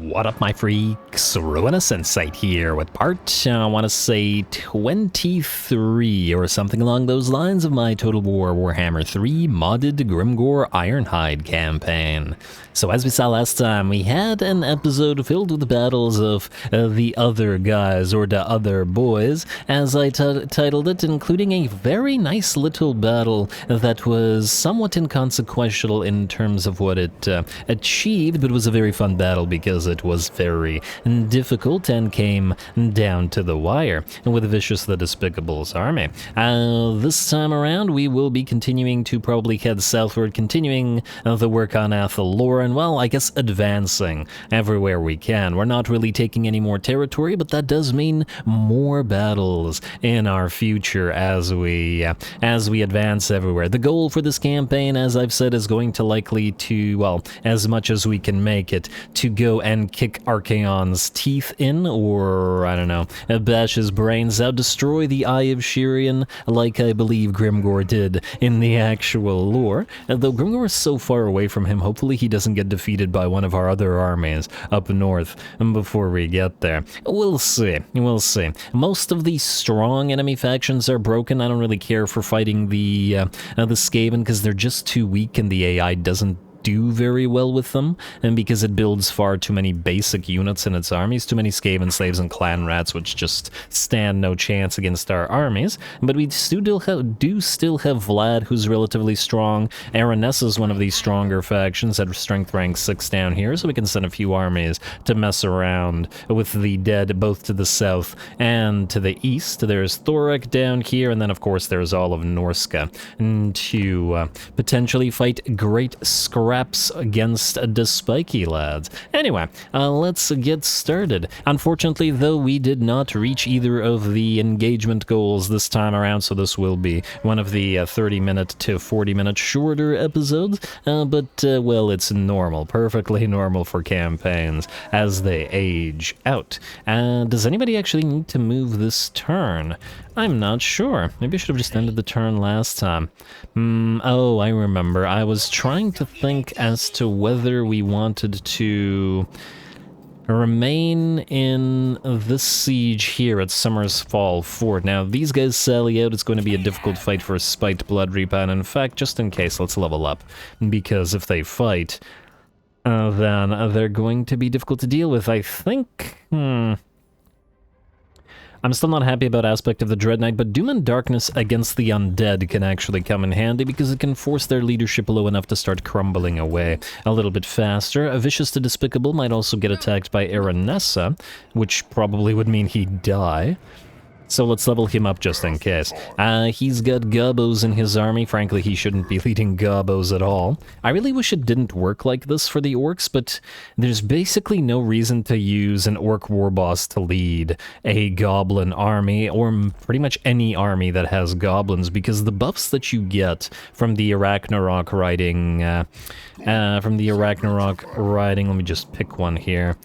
What up, my freaks? Ruinous Insight here with part, I want to say 23 or something along those lines of my Total War Warhammer 3 modded Grimgor Ironhide campaign. So as we saw last time, we had an episode filled with the battles of the other guys, or the other boys, as I titled it, including a very nice little battle that was somewhat inconsequential in terms of what it achieved, but was a very fun battle because it was very difficult and came down to the wire with Vicious the Despicable's army. This time around, we will be continuing to probably head southward, continuing the work on Athel and, well, I guess advancing everywhere we can. We're not really taking any more territory, but that does mean more battles in our future as we advance everywhere. The goal for this campaign, as I've said, is going to likely to, well, as much as we can make it, to go and kick Archaon's teeth in, or, I don't know, bash his brains out, destroy the Eye of Shirian, like I believe Grimgor did in the actual lore. Though Grimgor is so far away from him, hopefully he doesn't get defeated by one of our other armies up north before we get there. We'll see. We'll see. Most of the strong enemy factions are broken. I don't really care for fighting the Skaven because they're just too weak and the AI doesn't do very well with them, and because it builds far too many basic units in its armies, too many Skaven slaves and clan rats which just stand no chance against our armies. But we do still have Vlad, who's relatively strong. Ruinous is one of these stronger factions at strength rank 6 down here, so we can send a few armies to mess around with the dead both to the south and to the east. There's Thorek down here, and then of course there's all of Norska to potentially fight great scraps against the spiky lads. Anyway, let's get started. Unfortunately, though, we did not reach either of the engagement goals this time around, so this will be one of the 30-minute to 40-minute shorter episodes, but, well, it's normal, perfectly normal for campaigns as they age out. Does anybody actually need to move this turn? I'm not sure. Maybe I should have just ended the turn last time. Oh, I remember. I was trying to think as to whether we wanted to remain in this siege here at Summer's Fall Fort. Now, these guys sally out. It's going to be a difficult fight for a spiked Blood Reaper, and in fact, just in case, let's level up. Because if they fight, then they're going to be difficult to deal with. I think, I'm still not happy about aspect of the Dread Knight, but Doom and Darkness against the Undead can actually come in handy because it can force their leadership low enough to start crumbling away a little bit faster. A Vicious the Despicable might also get attacked by Aranessa, which probably would mean he'd die. So let's level him up just in case. He's got Gobos in his army. Frankly, he shouldn't be leading Gobos at all. I really wish it didn't work like this for the Orcs, but there's basically no reason to use an Orc war boss to lead a Goblin army, or pretty much any army that has Goblins, because the buffs that you get from the Ragnarok riding, let me just pick one here.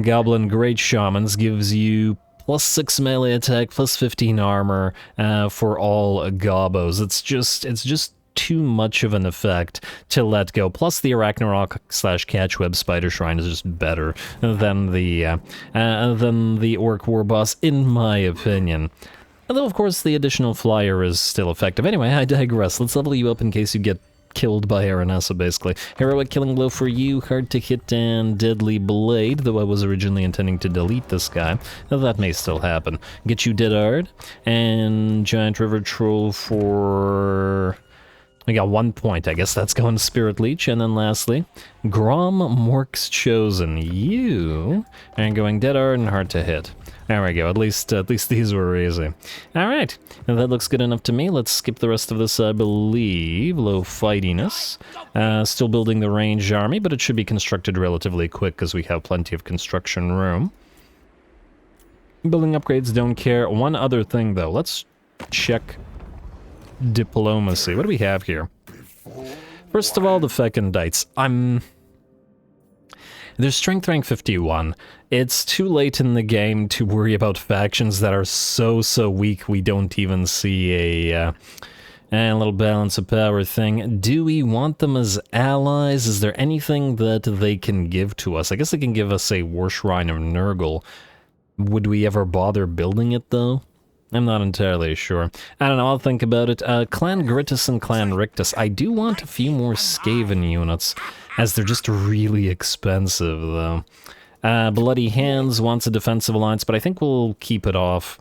Goblin Great Shamans gives you +6 melee attack, +15 armor for all Gobos. It's just too much of an effect to let go. Plus the Ragnarok/Catchweb Spider Shrine is just better than the Orc War Boss, in my opinion. Although, of course, the additional flyer is still effective. Anyway, I digress. Let's level you up in case you get killed by Aranessa, basically. Heroic Killing Blow for you, Hard to Hit and Deadly Blade, though I was originally intending to delete this guy. That may still happen. Get you Dead Hard, and Giant River Troll for... We got 1 point, I guess that's going to Spirit Leech. And then lastly, Grom Mork's Chosen. You are going Dead Hard and Hard to Hit. There we go, at least these were easy. Alright, that looks good enough to me. Let's skip the rest of this, I believe. Low fightiness. Still building the ranged army, but it should be constructed relatively quick because we have plenty of construction room. Building upgrades, don't care. One other thing, though. Let's check diplomacy. What do we have here? First of all, the Fecundites. They're strength rank 51. It's too late in the game to worry about factions that are so weak we don't even see And a little balance of power thing. Do we want them as allies? Is there anything that they can give to us? I guess they can give us a War Shrine of Nurgle. Would we ever bother building it, though? I'm not entirely sure. I don't know, I'll think about it. Clan Gritus and Clan Rictus. I do want a few more Skaven units, as they're just really expensive, though. Bloody Hands wants a defensive alliance, but I think we'll keep it off.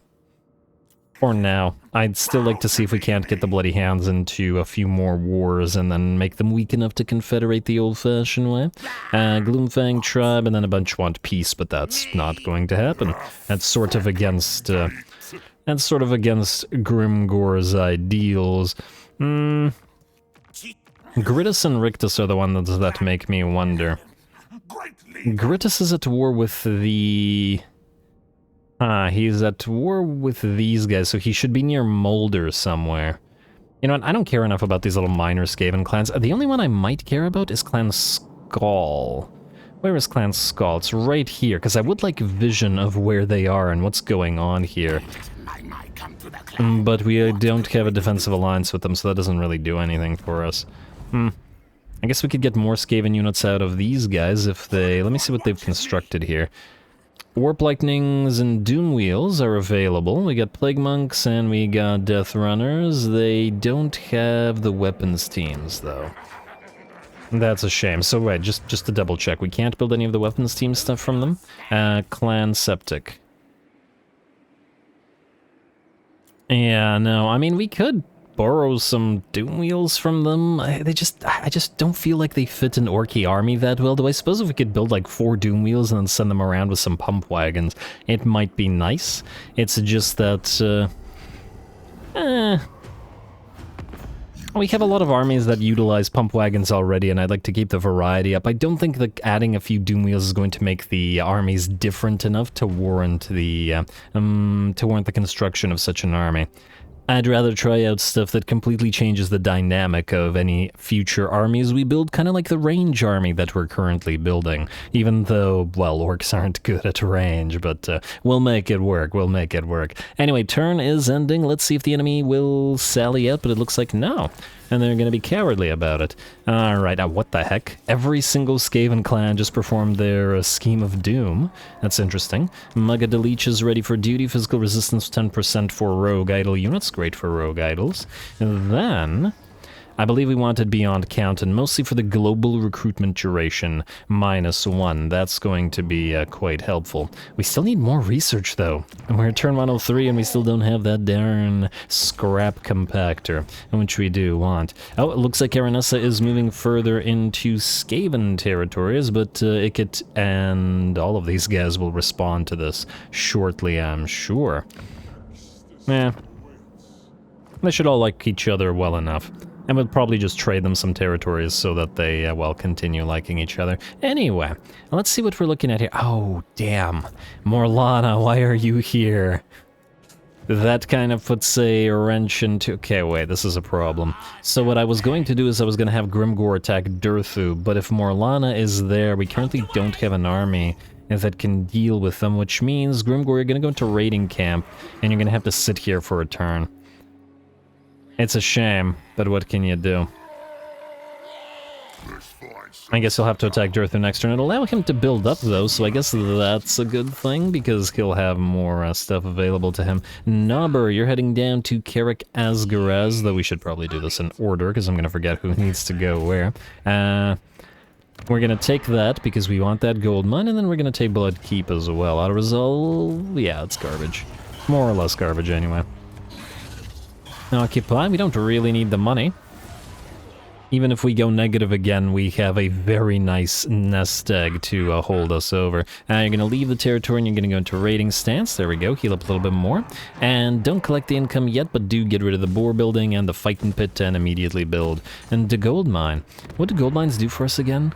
For now. I'd still like to see if we can't get the Bloody Hands into a few more wars and then make them weak enough to confederate the old-fashioned way. Gloomfang Tribe, and then a bunch want peace, but that's not going to happen. That's sort of against Grimgor's ideals. Gritus and Rictus are the ones that make me wonder. Gritus is at war with the... he's at war with these guys, so he should be near Molder somewhere. You know what, I don't care enough about these little minor Skaven clans. The only one I might care about is Clan Skull. Where is Clan Skull? It's right here, because I would like a vision of where they are and what's going on here. But we don't have a defensive alliance with them, so that doesn't really do anything for us. I guess we could get more Skaven units out of these guys if they... Let me see what they've constructed here. Warp Lightnings and Doom Wheels are available. We got Plague Monks and we got Death Runners. They don't have the weapons teams, though. That's a shame. So wait, just to double check, we can't build any of the weapons team stuff from them? Clan Septic. Yeah, no, I mean, we could borrow some Doom Wheels from them. I just don't feel like they fit an Orky army that well. Though I suppose if we could build like 4 Doom Wheels and then send them around with some pump wagons, it might be nice. It's just that, we have a lot of armies that utilize pump wagons already, and I'd like to keep the variety up. I don't think that adding a few Doom Wheels is going to make the armies different enough to warrant the construction of such an army. I'd rather try out stuff that completely changes the dynamic of any future armies we build, kind of like the range army that we're currently building. Even though, well, orcs aren't good at range, but we'll make it work, we'll make it work. Anyway, turn is ending. Let's see if the enemy will sally out, but it looks like no. And they're going to be cowardly about it. Alright, what the heck? Every single Skaven clan just performed their scheme of doom. That's interesting. Mugga the Leech is ready for duty. Physical resistance 10% for rogue idol units. Great for rogue idols. And then... I believe we wanted Beyond Count, and mostly for the global recruitment duration, -1. That's going to be quite helpful. We still need more research, though. We're at turn 103, and we still don't have that darn scrap compactor, which we do want. Oh, it looks like Aranessa is moving further into Skaven territories, but Ikit and all of these guys will respond to this shortly, I'm sure. Eh. They should all like each other well enough. And we'll probably just trade them some territories so that they, well, continue liking each other. Anyway, let's see what we're looking at here. Oh, damn. Morlana, why are you here? That kind of puts a wrench into... Okay, wait, this is a problem. So what I was going to do is I was going to have Grimgor attack Durthu, but if Morlana is there, we currently don't have an army that can deal with them, which means, Grimgor, you're going to go into raiding camp, and you're going to have to sit here for a turn. It's a shame, but what can you do? I guess he'll have to attack Durthu next turn. It'll allow him to build up, though, so I guess that's a good thing, because he'll have more stuff available to him. Nobber, you're heading down to Karak Asgaraz, though we should probably do this in order, because I'm going to forget who needs to go where. We're going to take that, because we want that gold mine, and then we're going to take Blood Keep as well. Auto resolve, yeah, it's garbage. More or less garbage, anyway. Occupy, we don't really need the money. Even if we go negative again, we have a very nice nest egg to hold us over. You're going to leave the territory and you're going to go into raiding stance. There we go, heal up a little bit more. And don't collect the income yet, but do get rid of the boar building and the fighting pit and immediately build. And the gold mine. What do gold mines do for us again?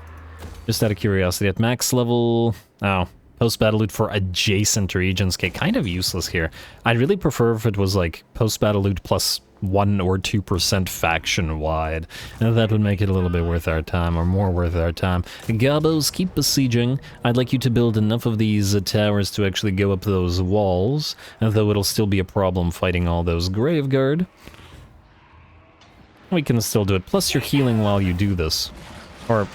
Just out of curiosity, at max level... Oh. Post-battle loot for adjacent regions. Okay, kind of useless here. I'd really prefer if it was like post-battle loot plus 1 or 2% faction-wide. That would make it a little bit worth our time, or more worth our time. Gabos, keep besieging. I'd like you to build enough of these towers to actually go up those walls, though it'll still be a problem fighting all those Graveguard. We can still do it. Plus, you're healing while you do this. Or,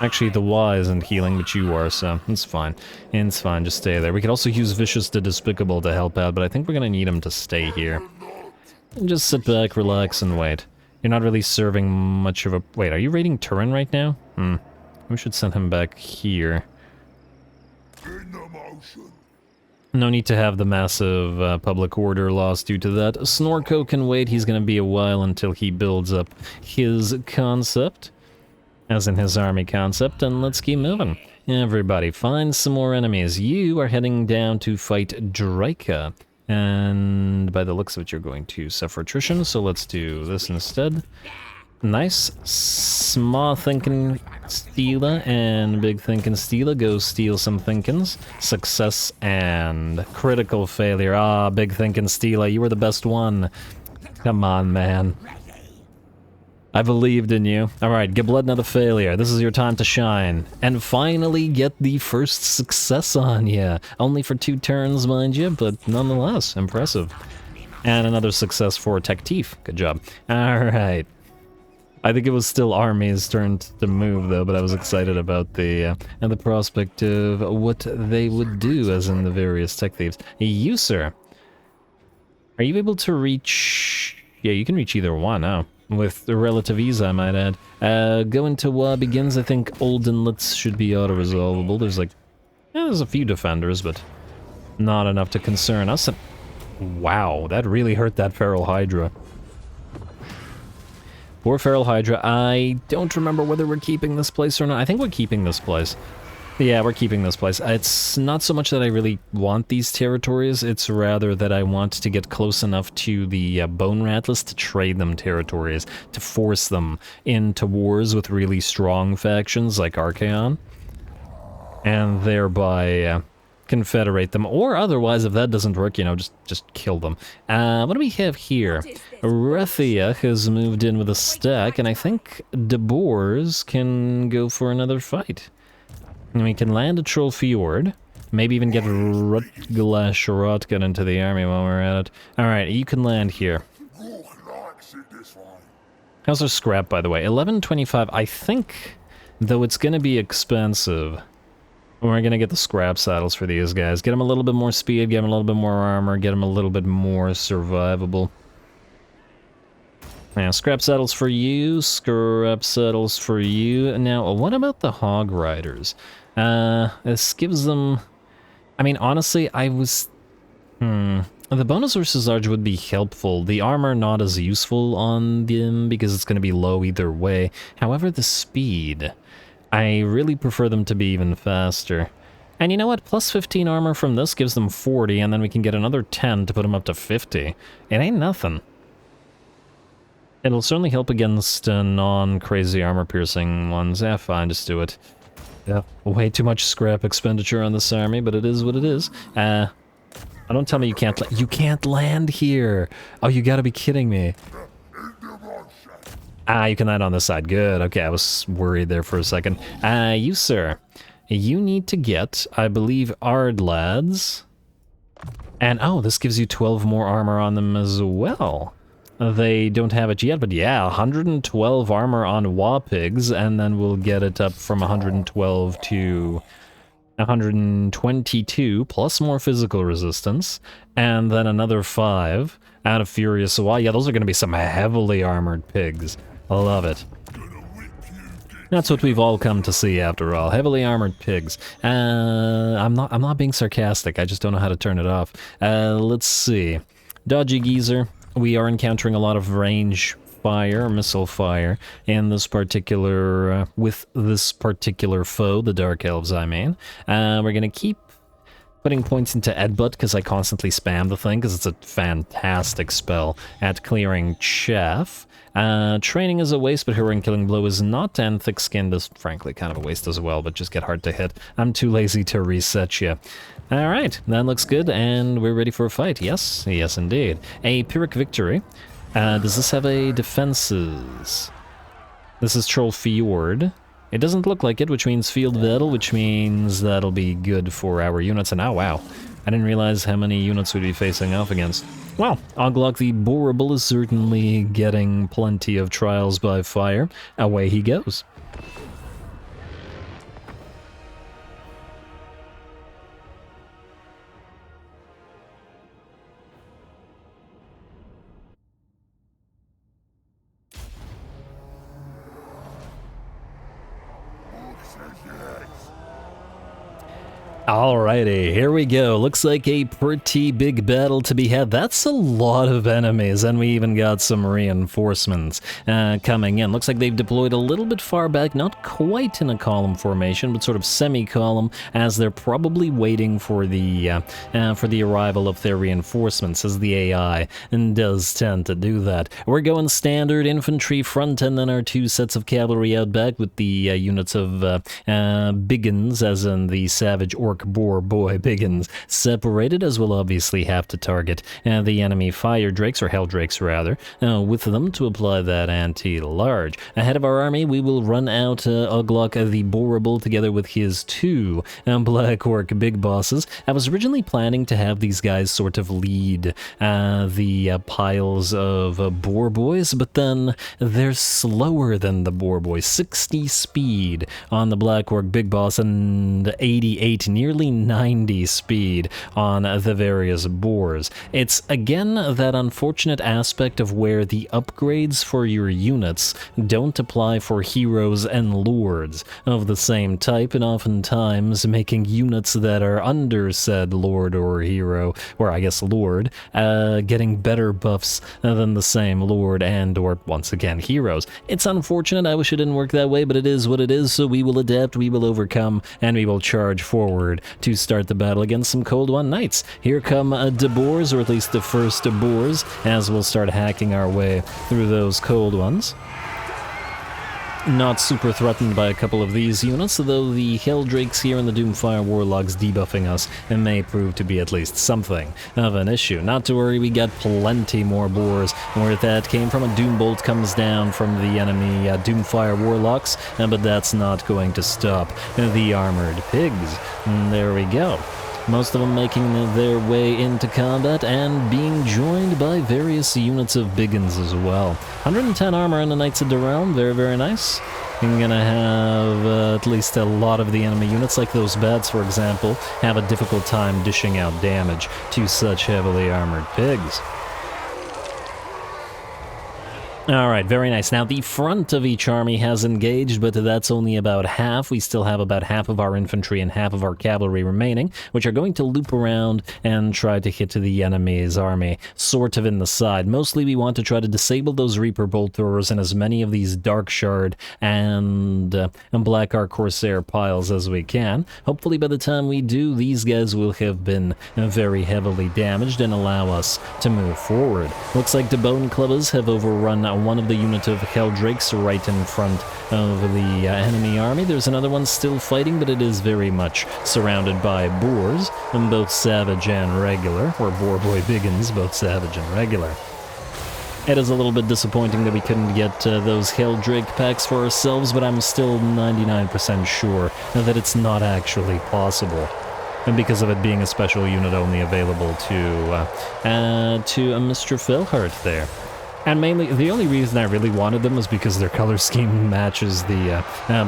actually, the WAAAGH isn't healing, but you are, so it's fine. It's fine, just stay there. We could also use Vicious to Despicable to help out, but I think we're gonna need him to stay here. And just sit back, relax, and wait. You're not really serving much of a... Wait, are you raiding Turin right now? We should send him back here. No need to have the massive public order loss due to that. Snorko can wait. He's going to be a while until he builds up his concept. As in his army concept. And let's keep moving. Everybody, find some more enemies. You are heading down to fight Draika. And by the looks of it, you're going to suffer attrition. So let's do this instead. Nice. Small thinking Steela and big thinking Steela. Go steal some thinkins. Success and critical failure. Ah, big thinking Steela, you were the best one. Come on, man. I believed in you. Alright, Giblet, another failure. This is your time to shine. And finally get the first success on ya. Only for 2 turns, mind you, but nonetheless, impressive. And another success for Tektif. Good job. Alright. I think it was still Army's turn to move, though, but I was excited about the prospect of what they would do, as in the various tech thieves. You, sir. Are you able to reach... Yeah, you can reach either one, oh. With the relative ease, I might add. Go into WAAAGH begins. I think old inlets should be auto-resolvable. There's like... Yeah, there's a few defenders, but not enough to concern us. Wow, that really hurt that Feral Hydra. Poor Feral Hydra. I don't remember whether we're keeping this place or not. I think we're keeping this place. Yeah, we're keeping this place. It's not so much that I really want these territories, it's rather that I want to get close enough to the Bone Rattlers to trade them territories, to force them into wars with really strong factions like Archaon, and thereby confederate them, or otherwise, if that doesn't work, you know, just kill them. What do we have here? Rethia has moved in with a stack, and I think De Boers can go for another fight. And we can land a Troll Fjord, maybe even get Rutglash or Rotgun into the army while we're at it. Alright, you can land here. How's our scrap, by the way? 1125, I think, though it's gonna be expensive, we're gonna get the scrap saddles for these guys. Get them a little bit more speed, get them a little bit more armor, get them a little bit more survivable. Yeah, scrap saddles for you, scrap saddles for you. Now, what about the Hog Riders? This gives them... I mean, honestly, I was... The bonus versus large would be helpful. The armor not as useful on them because it's going to be low either way. However, the speed... I really prefer them to be even faster. And you know what? Plus 15 armor from this gives them 40, and then we can get another 10 to put them up to 50. It ain't nothing. It'll certainly help against non-crazy armor-piercing ones. Yeah, fine, just do it. Yeah, way too much scrap expenditure on this army, but it is what it is. Don't tell me you can't you can't land here! Oh, you gotta be kidding me. You can land on this side. Good. Okay, I was worried there for a second. You, sir. You need to get, I believe, Ard lads. And, oh, this gives you 12 more armor on them as well. They don't have it yet, but yeah, 112 armor on PIGZ, and then we'll get it up from 112 to 122, plus more physical resistance, and then another 5 out of Furious WAAAGH. Yeah, those are going to be some heavily armored pigs. I love it. That's what we've all come to see, after all. Heavily armored pigs. I'm not being sarcastic. I just don't know how to turn it off. Let's see. Dodgy Geezer. We are encountering a lot of range fire, missile fire, in this particular, with this particular foe, the Dark Elves, I mean. We're gonna keep putting points into Edbutt, because I constantly spam the thing, because it's a fantastic spell at clearing chaff. Training is a waste, but Heroic Killing Blow is not, and Thick Skinned is frankly kind of a waste as well, but just get hard to hit. I'm too lazy to reset you. Alright, that looks good, and we're ready for a fight. Yes, yes indeed. A Pyrrhic Victory. Does this have a defenses? This is Troll Fjord. It doesn't look like it, which means Field Battle, which means that'll be good for our units. And oh wow, I didn't realize how many units we'd be facing off against. Well, Oglok the Boreable is certainly getting plenty of trials by fire. Away he goes. Alrighty, here we go. Looks like a pretty big battle to be had. That's a lot of enemies, and we even got some reinforcements coming in. Looks like they've deployed a little bit far back, not quite in a column formation, but sort of semi-column, as they're probably waiting for the arrival of their reinforcements, as the AI does tend to do that. We're going standard infantry front, and then our two sets of cavalry out back with the units of Biggins, as in the Savage Orc Boar Boy Biggins, separated, as we'll obviously have to target the enemy Fire Drakes, or Hell Drakes rather, with them to apply that anti-large. Ahead of our army, we will run out Oglok the Boreable together with his two Black Orc Big Bosses. I was originally planning to have these guys sort of lead the piles of Boar Boys, but then they're slower than the Boar Boys. 60 speed on the Black Orc Big Boss and 88, nearly 90 speed on the various boars. It's again that unfortunate aspect of where the upgrades for your units don't apply for heroes and lords of the same type, and oftentimes making units that are under said lord or hero, or I guess lord, getting better buffs than the same lord and or, once again, heroes. It's unfortunate. I wish it didn't work that way, but it is what it is, so we will adapt, we will overcome, and we will charge forward to start the battle against some Cold One Knights. Here come the boars, or at least the first boars, as we'll start hacking our way through those Cold Ones. Not super threatened by a couple of these units, though the Helldrakes here and the Doomfire Warlocks debuffing us and may prove to be at least something of an issue. Not to worry, we got plenty more boars. Where that came from, a Doombolt comes down from the enemy Doomfire Warlocks, but that's not going to stop the armored pigs. And there we go. Most of them making their way into combat and being joined by various units of Biggins as well. 110 armor on the Knights of the Realm, very, very nice. You're gonna have at least a lot of the enemy units, like those bats for example, have a difficult time dishing out damage to such heavily armored pigs. Alright, very nice. Now, the front of each army has engaged, but that's only about half. We still have about half of our infantry and half of our cavalry remaining, which are going to loop around and try to hit the enemy's army, sort of in the side. Mostly we want to try to disable those Reaper Bolt Throwers and as many of these Dark Shard and Black Orc Corsair piles as we can. Hopefully by the time we do, these guys will have been very heavily damaged and allow us to move forward. Looks like the Bone Clubbers have overrun one of the unit of Helldrakes right in front of the enemy army. There's another one still fighting, but it is very much surrounded by boars, and both savage and regular, or Boar Boy Biggins, both savage and regular. It is a little bit disappointing that we couldn't get those Helldrake packs for ourselves, but I'm still 99% sure that it's not actually possible. And because of it being a special unit only available to Mr. Felhart there. And mainly, the only reason I really wanted them was because their color scheme matches the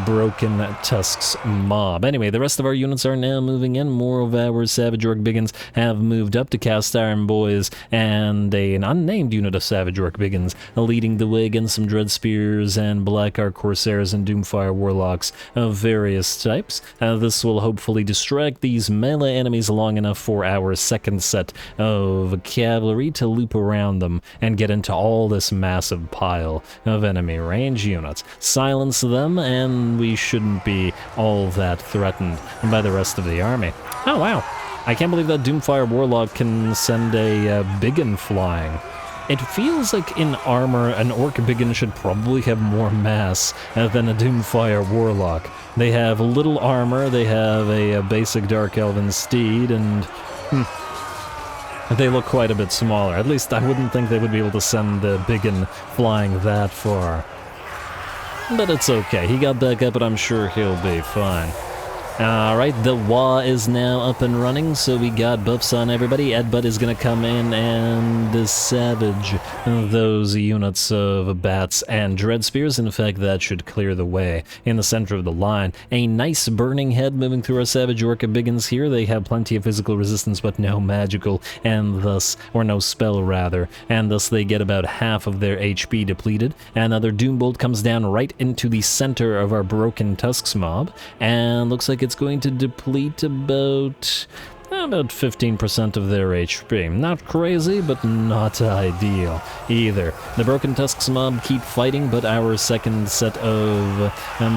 Broken Tusks mob. Anyway, the rest of our units are now moving in. More of our Savage Orc Biggins have moved up to Cast Iron Boys, and an unnamed unit of Savage Orc Biggins leading the way against some Dread Spears and Black Orc Corsairs and Doomfire Warlocks of various types. This will hopefully distract these melee enemies long enough for our second set of cavalry to loop around them and get into all this massive pile of enemy range units. Silence them, and we shouldn't be all that threatened by the rest of the army. Oh wow, I can't believe that Doomfire Warlock can send a Biggin flying. It feels like in armor, an Orc Biggin should probably have more mass than a Doomfire Warlock. They have little armor, they have a basic Dark Elven steed, and they look quite a bit smaller. At least I wouldn't think they would be able to send the Biggin flying that far. But it's okay. He got back up, and I'm sure he'll be fine. Alright, the WAAAGH is now up and running, so we got buffs on everybody. Edbut is gonna come in and savage those units of bats and dread spears. In fact, that should clear the way. In the center of the line, a nice burning head moving through our savage orca biggins here. They have plenty of physical resistance, but no magical, and thus, or no spell rather, and thus they get about half of their HP depleted. Another Doombolt comes down right into the center of our Broken Tusks mob, and looks like it's going to deplete about 15% of their HP. Not crazy, but not ideal either. The Broken Tusks mob keep fighting, but our second set of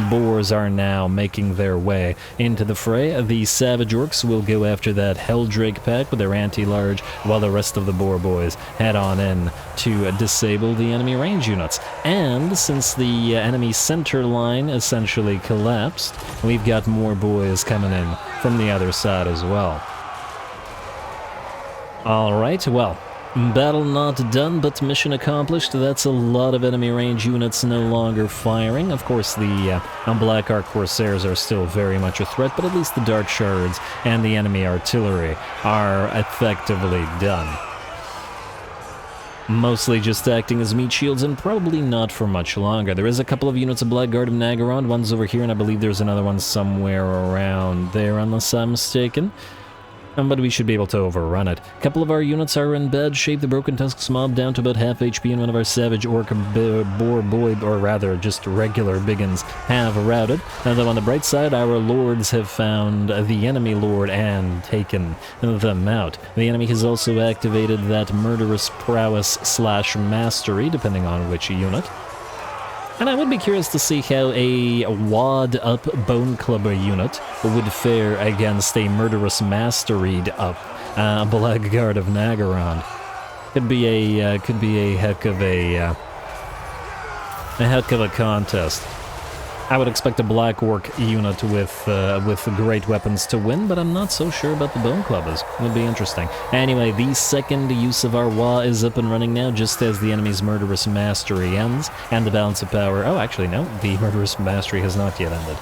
boars are now making their way into the fray. The Savage Orcs will go after that Helldrake pack with their anti-large, while the rest of the boar boys head on in to disable the enemy range units. And since the enemy center line essentially collapsed, we've got more boys coming in from the other side as well. Alright, well, battle not done, but mission accomplished. That's a lot of enemy range units no longer firing. Of course, the Black Orc Corsairs are still very much a threat, but at least the Dark Shards and the enemy artillery are effectively done. Mostly just acting as meat shields, and probably not for much longer. There is a couple of units of Blackguard of Nagaron. One's over here, and I believe there's another one somewhere around there, unless I'm mistaken. But we should be able to overrun it. A couple of our units are in bad shape. The Broken Tusks mob down to about half HP, and one of our Savage Orc boar boy, or rather just regular biggins, have routed. Though on the bright side, our lords have found the enemy lord and taken them out. The enemy has also activated that murderous prowess / mastery, depending on which unit. And I would be curious to see how a wad-up Bone Clubber unit would fare against a murderous masteried-up Blackguard of Nagaron. Could be a heck of a contest. I would expect a Black Orc unit with great weapons to win, but I'm not so sure about the Bone Clubbers. It would be interesting. Anyway, the second use of our WAAAGH is up and running now, just as the enemy's Murderous Mastery ends, and the balance of power... Oh, actually, no, the Murderous Mastery has not yet ended.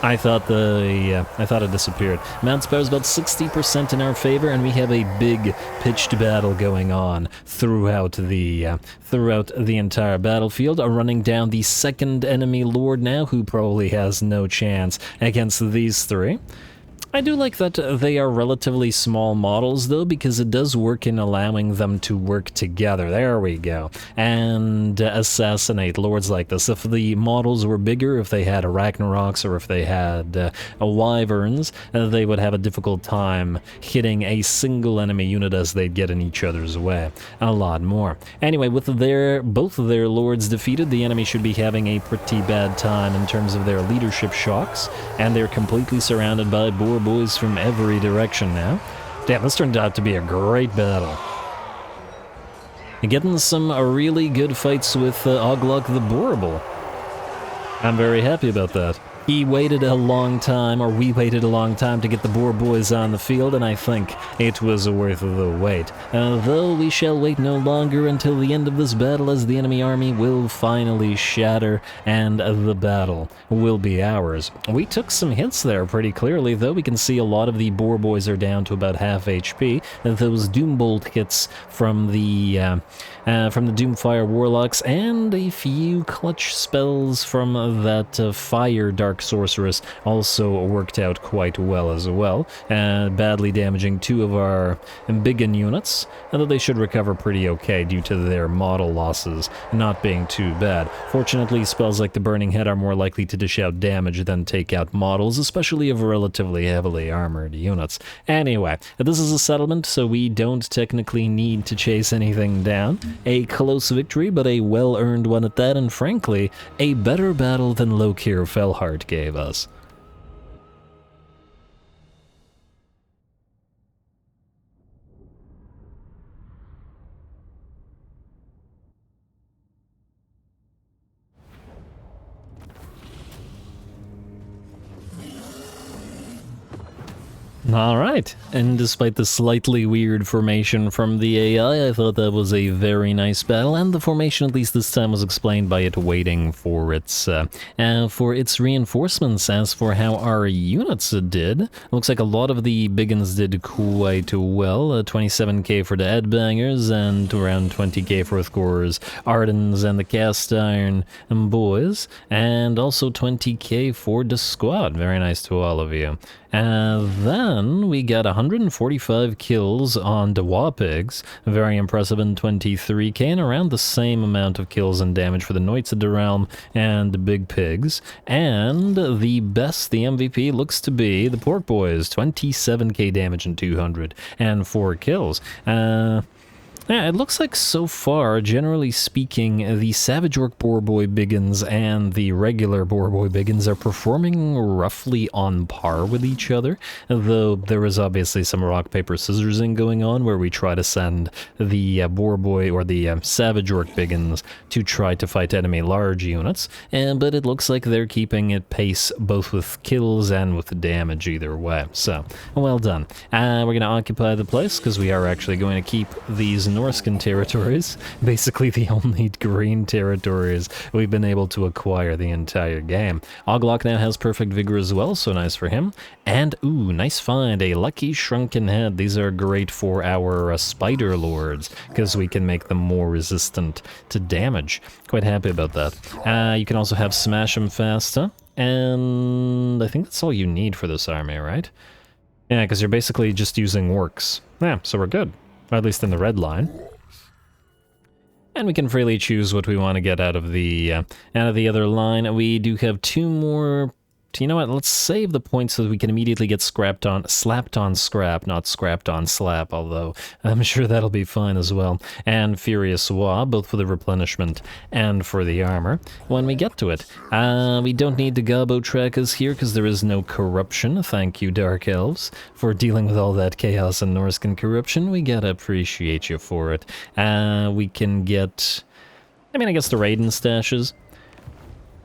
I thought it disappeared. Mount's power is about 60% in our favor, and we have a big pitched battle going on throughout the entire battlefield. Running down the second enemy lord now, who probably has no chance against these three. I do like that they are relatively small models, though, because it does work in allowing them to work together. There we go. And assassinate lords like this. If the models were bigger, if they had Arachnaroks or if they had Wyverns, they would have a difficult time hitting a single enemy unit as they'd get in each other's way. A lot more. Anyway, with both of their lords defeated, the enemy should be having a pretty bad time in terms of their leadership shocks, and they're completely surrounded by boar boys from every direction now. Damn, this turned out to be a great battle. And getting some really good fights with Oglok the Boarable. I'm very happy about that. He waited a long time, or we waited a long time to get the boar boys on the field, and I think it was worth the wait. Though we shall wait no longer until the end of this battle, as the enemy army will finally shatter, and the battle will be ours. We took some hits there pretty clearly, though. We can see a lot of the boar boys are down to about half HP. Those Doombolt hits from the Doomfire Warlocks, and a few clutch spells from that Fire Dark Sorceress also worked out quite well as well, badly damaging two of our biggin units, although they should recover pretty okay due to their model losses not being too bad. Fortunately, spells like the Burning Head are more likely to dish out damage than take out models, especially of relatively heavily armored units. Anyway, this is a settlement, so we don't technically need to chase anything down. A close victory, but a well-earned one at that, and frankly, a better battle than Lokir Felhart gave us. Alright, and despite the slightly weird formation from the AI, I thought that was a very nice battle, and the formation, at least this time, was explained by it waiting for its reinforcements. As for how our units did, it looks like a lot of the biggins did quite well. 27k for the headbangers, and around 20k for Thor's Ardens and the cast iron boys, and also 20k for the squad. Very nice to all of you. Then we got 145 kills on the WAAAGH, very impressive, in 23k, and around the same amount of kills and damage for the Knights of the Realm and the Big Pigs. And the best, the MVP, looks to be the Pork Boys, 27k damage and 204 kills. Yeah, it looks like so far, generally speaking, the Savage Orc Boar Boy Biggins and the regular Boar Boy Biggins are performing roughly on par with each other, though there is obviously some rock, paper, scissorsing going on where we try to send the Boar Boy or the Savage Orc Biggins to try to fight enemy large units, but it looks like they're keeping it pace both with kills and with damage either way, so well done. We're going to occupy the place because we are actually going to keep these Norscan territories, basically the only green territories we've been able to acquire the entire game. Oglock now has perfect vigor as well, so nice for him. And, ooh, nice find, a lucky shrunken head. These are great for our spider lords, because we can make them more resistant to damage. Quite happy about that. You can also have smash them faster, and I think that's all you need for this army, right? Yeah, because you're basically just using orcs. Yeah, so we're good. Or at least in the red line. And we can freely choose what we want to get out of the other line. We do have two more. You know what? Let's save the points so that we can immediately get slapped on scrap, not scrapped on slap, although I'm sure that'll be fine as well. And Furious Wa, both for the replenishment and for the armor. When we get to it, we don't need the Gabo trackers here because there is no corruption. Thank you, Dark Elves, for dealing with all that chaos and Norscan corruption. We gotta appreciate you for it. We can get, I mean, I guess the Raiden stashes.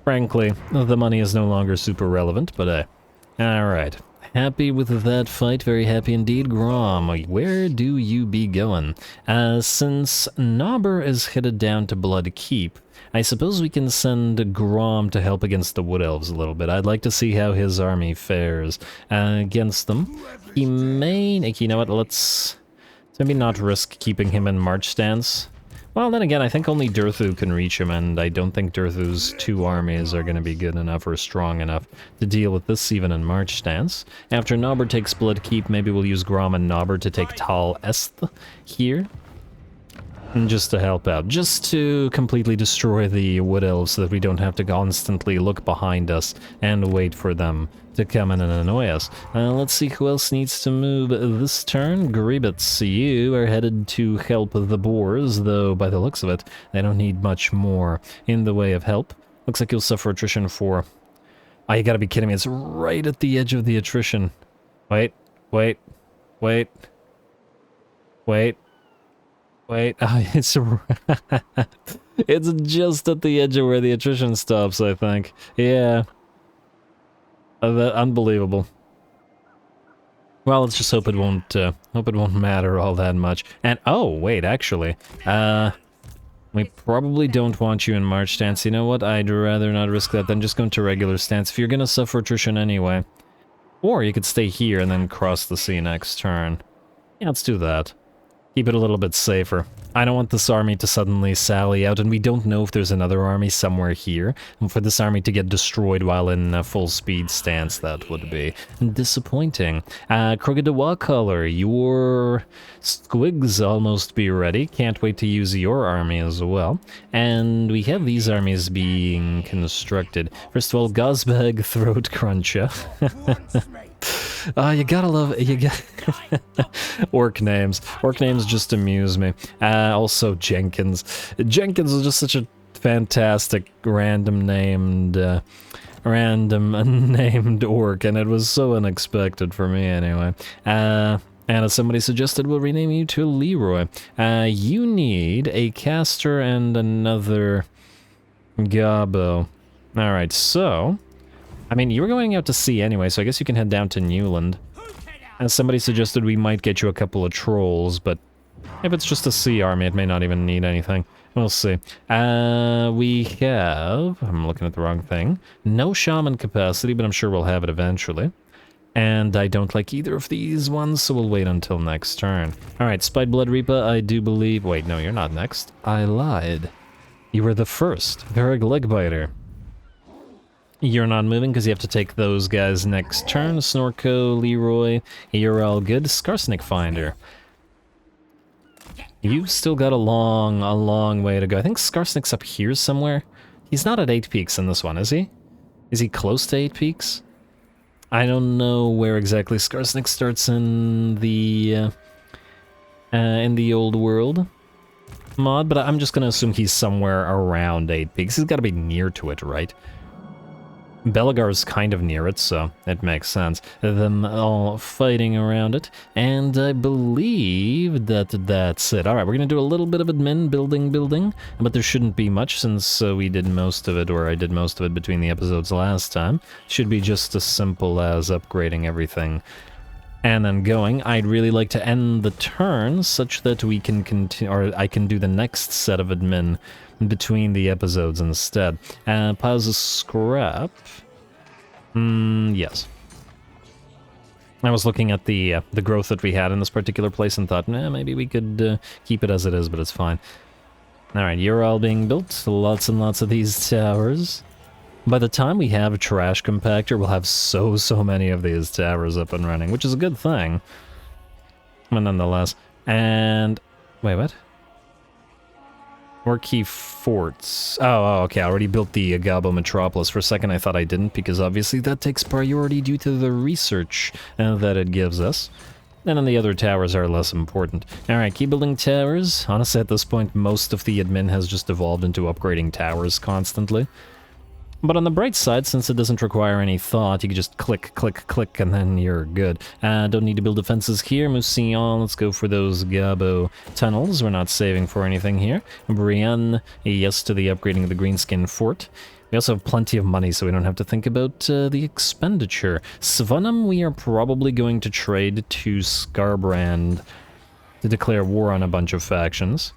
Frankly, the money is no longer super relevant, but alright. Happy with that fight, very happy indeed. Grom, where do you be going? Since Nobber is headed down to Blood Keep, I suppose we can send Grom to help against the Wood Elves a little bit. I'd like to see how his army fares against them. He may, you know what, let's maybe not risk keeping him in march stance. Well, then again, I think only Durthu can reach him, and I don't think Durthu's two armies are going to be good enough or strong enough to deal with this even in march stance. After Nobber takes Blood Keep, maybe we'll use Grom and Nobber to take Tal Est here. And just to help out, just to completely destroy the Wood Elves so that we don't have to constantly look behind us and wait for them to come in and annoy us. Let's see who else needs to move this turn. Gribbets, you are headed to help the boars, though by the looks of it, they don't need much more in the way of help. Looks like you'll suffer attrition for... Oh, you gotta be kidding me, it's right at the edge of the attrition. Wait. It's it's just at the edge of where the attrition stops, I think. Yeah. Unbelievable. Well, let's just hope it won't matter all that much. And oh, wait, actually, we probably don't want you in march stance. You know what? I'd rather not risk that than just go into regular stance if you're gonna suffer attrition anyway. Or you could stay here and then cross the sea next turn. Yeah, let's do that. Keep it a little bit safer. I don't want this army to suddenly sally out, and we don't know if there's another army somewhere here. And for this army to get destroyed while in full speed stance, that would be disappointing. Krogadawa Color, your squigs almost be ready. Can't wait to use your army as well. And we have these armies being constructed. First of all, Gozbag Throat Cruncher. You gotta love it. You got orc names. Orc names just amuse me. Also Jenkins. Jenkins is just such a fantastic random named orc, and it was so unexpected for me anyway. And as somebody suggested, we'll rename you to Leroy. You need a caster and another Gabo. Alright, so... I mean, you were going out to sea anyway, so I guess you can head down to Newland. As somebody suggested, we might get you a couple of trolls, but if it's just a sea army, it may not even need anything. We'll see. We have... I'm looking at the wrong thing. No shaman capacity, but I'm sure we'll have it eventually. And I don't like either of these ones, so we'll wait until next turn. Alright, Spite Blood Reaper, I do believe... Wait, no, you're not next. I lied. You were the first. Varag Legbiter. You're not moving because you have to take those guys next turn. Snorko, Leroy, you're all good. Skarsnik Finder. You've still got a long way to go. I think Skarsnik's up here somewhere. He's not at 8 peaks in this one, is he? Is he close to 8 peaks? I don't know where exactly Skarsnik starts in the old world mod, but I'm just gonna assume he's somewhere around 8 peaks. He's gotta be near to it, right? Belagar's kind of near it, so it makes sense. Them all fighting around it, and I believe that's it. Alright, we're gonna do a little bit of admin, building, but there shouldn't be much since we did most of it, or I did most of it between the episodes last time. Should be just as simple as upgrading everything and then going. I'd really like to end the turn such that we can continue, or I can do the next set of admin between the episodes instead. Piles of scrap. Yes. I was looking at the growth that we had in this particular place and thought, maybe we could keep it as it is, but it's fine. Alright, you're all being built. Lots and lots of these towers. By the time we have a trash compactor, we'll have so many of these towers up and running, which is a good thing. But nonetheless. And... wait, what? Orky forts. Oh, okay, I already built the Agabo Metropolis. For a second I thought I didn't, because obviously that takes priority due to the research that it gives us. And then the other towers are less important. Alright, keep building towers. Honestly, at this point, most of the admin has just evolved into upgrading towers constantly. But on the bright side, since it doesn't require any thought, you can just click, and then you're good. Don't need to build defenses here. Mousillon, let's go for those Gabo tunnels. We're not saving for anything here. Brienne, yes to the upgrading of the Greenskin Fort. We also have plenty of money, so we don't have to think about the expenditure. Svanum, we are probably going to trade to Skarbrand to declare war on a bunch of factions.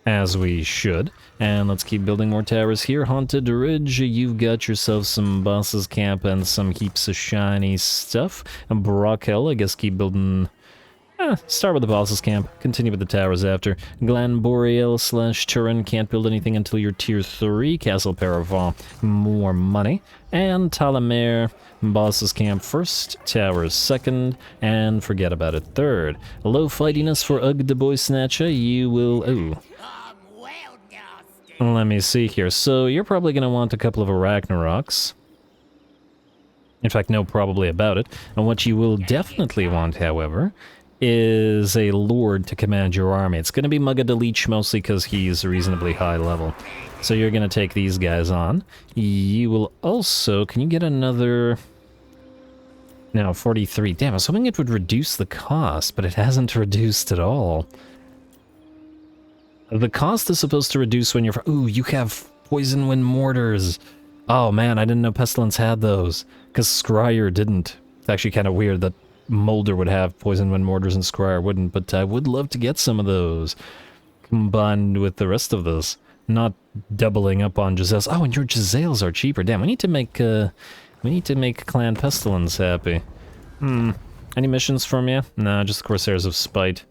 As we should. And let's keep building more towers here. Haunted Ridge, you've got yourself some bosses camp and some heaps of shiny stuff. And Brockhill, I guess keep building... start with the bosses camp, continue with the towers after. Glen Boreal / Turin, can't build anything until you're tier 3. Castle Paravent, more money. And Talamer, bosses camp first, towers second, and forget about it third. Low fightiness for Ugg the Boy Snatcher, you will... ooh. Let me see here. So you're probably going to want a couple of Arachnaroks. In fact, no probably about it. And what you will definitely want, however, is a Lord to command your army. It's going to be Mugga the Leech, mostly because he's reasonably high level. So you're going to take these guys on. You will also... can you get another... no, 43. Damn, I was hoping it would reduce the cost, but it hasn't reduced at all. The cost is supposed to reduce when you're... ooh, you have Poison Wind Mortars. Oh man, I didn't know Pestilence had those. Because Scryer didn't. It's actually kind of weird that Molder would have Poison Wind Mortars and Scryer wouldn't, but I would love to get some of those. Combined with the rest of this. Not doubling up on Giselles. Oh, and your Giselles are cheaper. Damn, we need to make Clan Pestilence happy. Any missions from you? No, just Corsairs of Spite.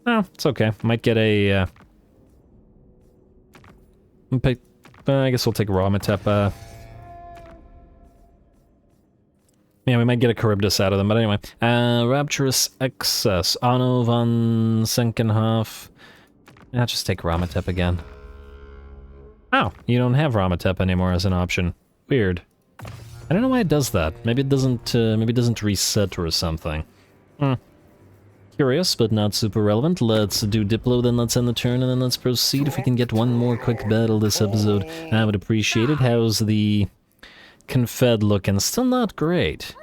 No, it's okay. Might get a, I guess we'll take Ramatep, yeah, we might get a Charybdis out of them, but anyway. Rapturous Excess. Anno von Senkenhof. Yeah, just take Ramatep again. Oh, you don't have Ramatep anymore as an option. Weird. I don't know why it does that. Maybe it doesn't reset or something. Curious, but not super relevant. Let's do Diplo, then let's end the turn, and then let's proceed. If we can get one more quick battle this episode, I would appreciate it. How's the Confed looking? Still not great.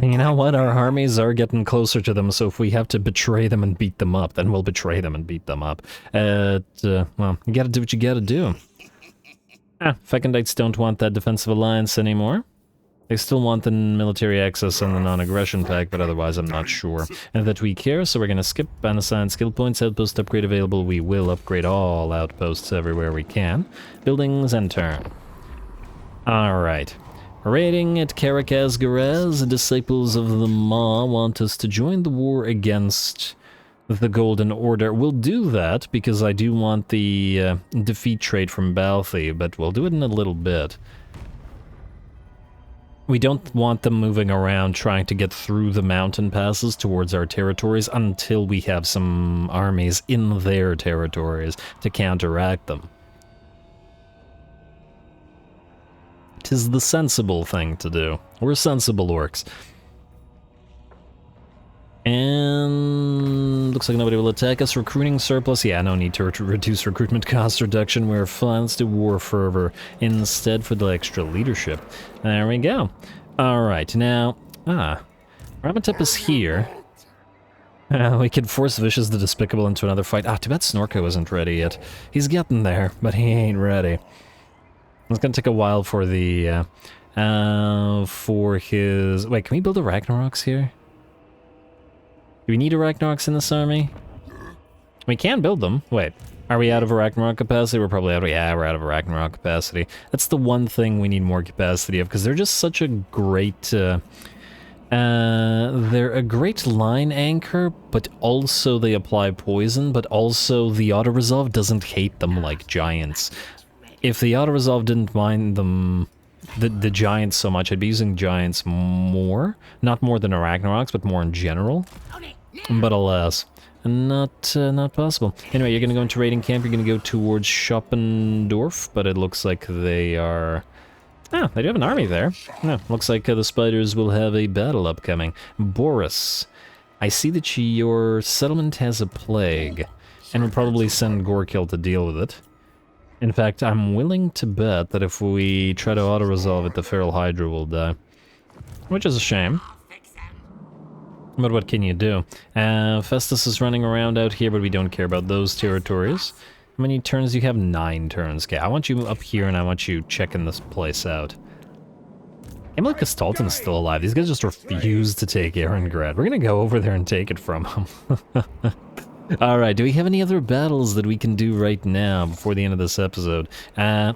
You know what? Our armies are getting closer to them, so if we have to betray them and beat them up, then we'll betray them and beat them up. Well, you gotta do what you gotta do. Fecondites don't want that defensive alliance anymore. They still want the military access and the non-aggression pack, but otherwise I'm not sure. And that we care, so we're gonna skip unassigned skill points. Outpost upgrade available. We will upgrade all outposts everywhere we can. Buildings and turn. Alright. Raiding at Karakazgaraz, Disciples of the Maw want us to join the war against the Golden Order. We'll do that, because I do want the defeat trait from Balthi, but we'll do it in a little bit. We don't want them moving around trying to get through the mountain passes towards our territories until we have some armies in their territories to counteract them. 'Tis the sensible thing to do. We're sensible orcs. And looks like nobody will attack us. Recruiting surplus. Yeah, no need to reduce recruitment cost reduction. We're fine. Let's do war fervor instead for the extra leadership. There we go. Alright, now... Ramatep is here. We could force Vicious the Despicable into another fight. Too bad Snorko isn't ready yet. He's getting there, but he ain't ready. It's gonna take a while for the... for his... Wait, can we build a Ragnaroks here? Do we need Arachnox in this army? We can build them. Wait, are we out of Arachnarok capacity? We're probably out of... Yeah, we're out of Arachnarok capacity. That's the one thing we need more capacity of, because they're just such a great... they're a great line anchor, but also they apply poison, but also the auto-resolve doesn't hate them like giants. If the auto-resolve didn't mind them... The giants so much, I'd be using giants more. Not more than Arachnaroks, but more in general. But alas, not possible. Anyway, you're gonna go into raiding camp, you're gonna go towards Schoppendorf, but it looks like they are... Oh, they do have an army there. No, looks like the spiders will have a battle upcoming. Boris, I see that your settlement has a plague, and we'll probably send Gorkill to deal with it. In fact, I'm willing to bet that if we try to auto-resolve it, the Feral Hydra will die. Which is a shame. But what can you do? Festus is running around out here, but we don't care about those territories. How many turns do you have? 9 turns. Okay, I want you up here, and I want you checking this place out. Emily Castalton's still alive. These guys just refuse to take Erengrad. We're gonna go over there and take it from them. Alright, do we have any other battles that we can do right now before the end of this episode? I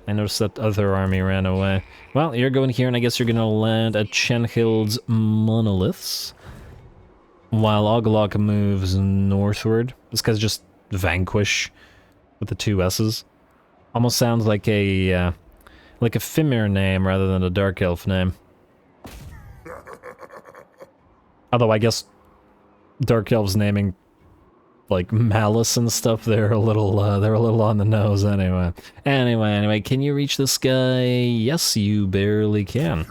noticed that other army ran away. Well, you're going here, and I guess you're gonna land at Chenhild's Monoliths. While Oglok moves northward. This guy's just Vanquish with the 2 S's. Almost sounds like a Fimir name rather than a Dark Elf name. Although I guess Dark Elves naming like Malice and stuff, they're a little on the nose anyway. Anyway, can you reach this guy? Yes, you barely can.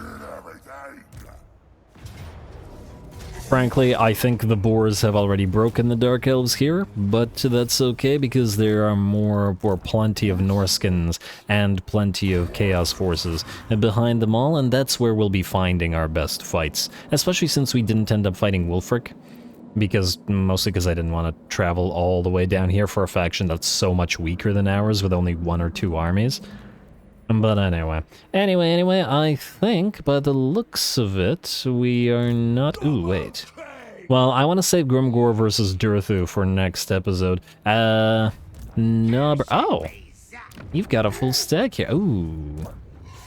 Frankly, I think the Boars have already broken the Dark Elves here, but that's okay because there are plenty of Norskins and plenty of Chaos Forces behind them all, and that's where we'll be finding our best fights. Especially since we didn't end up fighting Wulfric. Mostly because I didn't want to travel all the way down here for a faction that's so much weaker than ours with only 1 or 2 armies. But anyway, I think by the looks of it, we are not... Ooh, wait. Well, I want to save Grimgor versus Durthu for next episode. No, oh! You've got a full stack here. Ooh.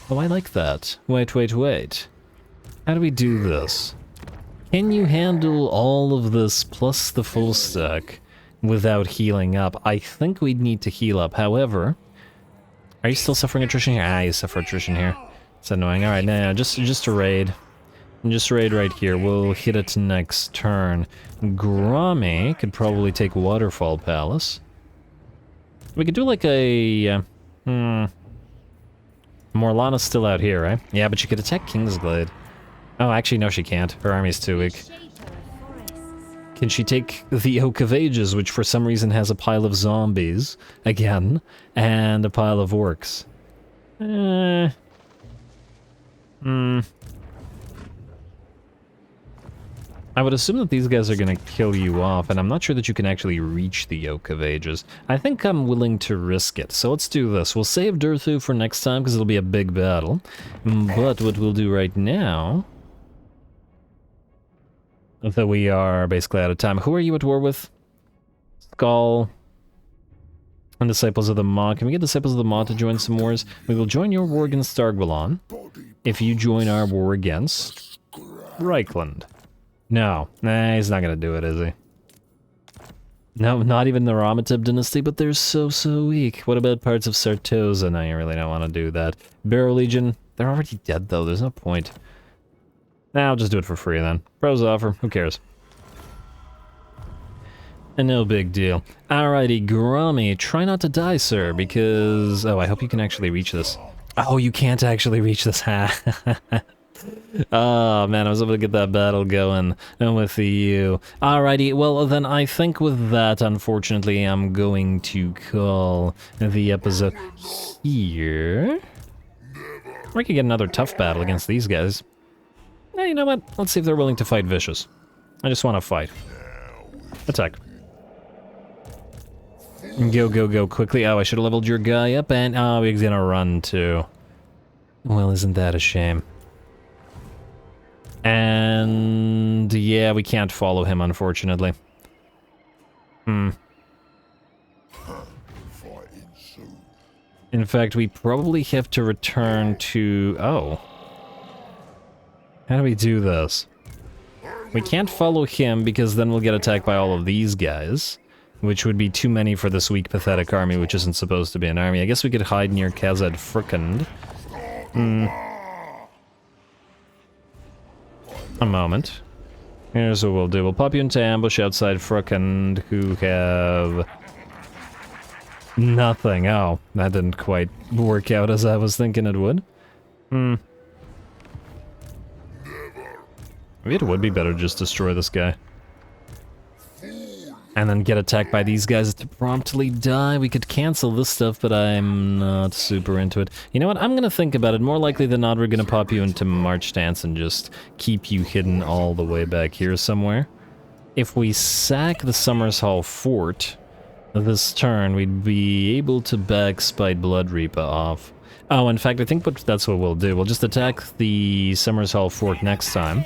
Oh, I like that. Wait. How do we do this? Can you handle all of this plus the full stack without healing up? I think we'd need to heal up. However, are you still suffering attrition here? You suffer attrition here. It's annoying. Alright, no, just a raid. Just raid right here. We'll hit it next turn. Grommy could probably take Waterfall Palace. We could do like a... Morlana's still out here, right? Yeah, but she could attack Kingsglade. Oh, actually, no, she can't. Her army's too weak. Can she take the Oak of Ages, which for some reason has a pile of zombies, again, and a pile of orcs? I would assume that these guys are going to kill you off, and I'm not sure that you can actually reach the Yoke of Ages. I think I'm willing to risk it, so let's do this. We'll save Durthu for next time, because it'll be a big battle. But what we'll do right now... Though we are basically out of time. Who are you at war with? Skull... and Disciples of the Maw. Can we get Disciples of the Maw to join some wars? We will join your war against Stargwalon if you join our war against Reichland. No. Nah, he's not gonna do it, is he? No, not even the Ramatib dynasty, but they're so weak. What about parts of Sartosa? No, you really don't want to do that. Barrow Legion, they're already dead though, there's no point. Nah, I'll just do it for free then. Pros offer, who cares? And no big deal. Alrighty, Grommy, try not to die, sir, because... Oh, I hope you can actually reach this. Oh, you can't actually reach this, ha! Oh, man, I was able to get that battle going with you. Alrighty, well, then I think with that, unfortunately, I'm going to call the episode here. We could get another tough battle against these guys. Hey, you know what? Let's see if they're willing to fight vicious. I just want to fight. Attack. Go quickly. Oh, I should have leveled your guy up, and oh, he's gonna run too. Well, isn't that a shame? And yeah, we can't follow him, unfortunately. In fact, we probably have to return to... Oh. How do we do this? We can't follow him because then we'll get attacked by all of these guys. Which would be too many for this weak, pathetic army, which isn't supposed to be an army. I guess we could hide near Khazad Fricand. A moment. Here's what we'll do. We'll pop you into ambush outside Fricand, who have... nothing. Oh, that didn't quite work out as I was thinking it would. Maybe it would be better to just destroy this guy. And then get attacked by these guys to promptly die. We could cancel this stuff, but I'm not super into it. You know what? I'm gonna think about it. More likely than not, we're gonna pop you into March Stance and just keep you hidden all the way back here somewhere. If we sack the Summers Hall Fort this turn, we'd be able to backspite Blood Reaper off. Oh, in fact, I think that's what we'll do. We'll just attack the Summers Hall Fort next time.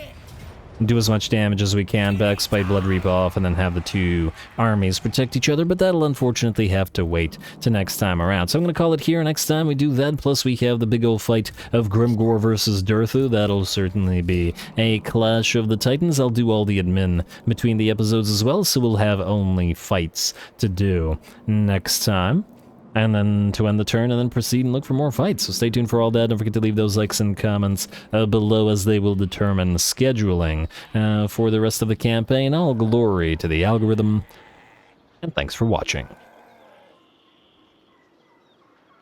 Do as much damage as we can, backspite Blood Reap off, and then have the two armies protect each other, but that'll unfortunately have to wait to next time around. So I'm going to call it here. Next time we do that, plus we have the big old fight of Grimgor versus Durthu. That'll certainly be a clash of the titans. I'll do all the admin between the episodes as well, so we'll have only fights to do next time. And then to end the turn, and then proceed and look for more fights. So stay tuned for all that. Don't forget to leave those likes and comments below, as they will determine scheduling for the rest of the campaign. All glory to the algorithm, and thanks for watching.